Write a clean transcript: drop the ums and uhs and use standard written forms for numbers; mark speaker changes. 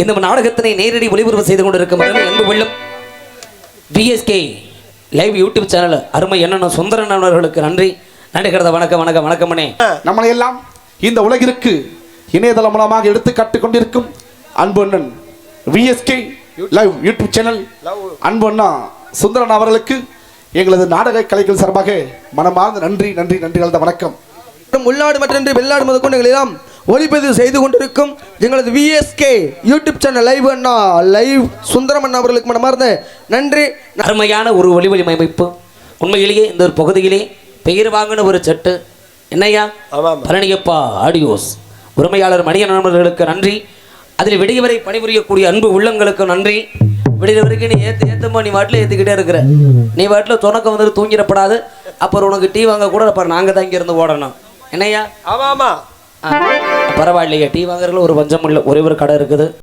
Speaker 1: இந்த நாடகத்தினை நேரடி ஒளிபரப்பு செய்து கொண்டிருக்கும் அன்பு வெள்ளம் பிஎஸ்கே லைவ் யூடியூப் சேனல் அருமை என்ன சுந்தரன் அவர்களுக்கு நன்றி நன்றிகிறத வணக்கம் வணக்கம் வணக்கமனே.
Speaker 2: நம்மளை எல்லாம் இந்த உலகிற்கு இணையதளம் மூலமாக எடுத்து காட்டிக் கொண்டிருக்கும் அன்பு அண்ணன் விஎஸ்கே லைவ் யூடியூப் சேனல் அன்பு அண்ணா சுந்தரன் அவர்களுக்கு எங்களது நாடக கலைகள் சார்பாக மனமார்ந்த நன்றி நன்றி நன்றிகளது வணக்கம்.
Speaker 3: உள்நாடு மற்றும் வெளிநாடு முதற்கொண்டு எங்களெல்லாம் ஒளிப்பதிவு செய்து கொண்டிருக்கும் எங்களது விஎஸ்கே யூடியூப் சேனல் லைவ் அண்ணா லைவ் சுந்தரம் அண்ணா அவர்களுக்கு மனமார்ந்த நன்றி.
Speaker 1: அருமையான ஒரு ஒளிவொலி அமைப்பு. உண்மையிலேயே இந்த ஒரு பகுதியிலே பெயர் வாங்கின ஒரு சட்டு என்னையா பழனியப்பா ஆடியோஸ் உரிமையாளர் மணியன் நண்பர்களுக்கு நன்றி. அதில் விடிய வரை பணிபுரியக்கூடிய அன்பு உள்ளங்களுக்கு நன்றி. விடிய வரைக்கும் நீ ஏத்தமா நீ வாட்டில் ஏற்றிக்கிட்டே இருக்கிற, நீ வாட்டில் துணக்கம் வந்துட்டு தூங்கிடப்படாது. அப்புறம் உனக்கு டீ வாங்க கூட அப்புறம் நாங்கள் தான் இங்கேருந்து ஓடணும் என்னையா.
Speaker 3: ஆமாம்
Speaker 1: பரவாயில்லையா, டீ வாங்குறதுல ஒரு பஞ்சம் இல்லை, ஒரே ஒரு கடை இருக்குது.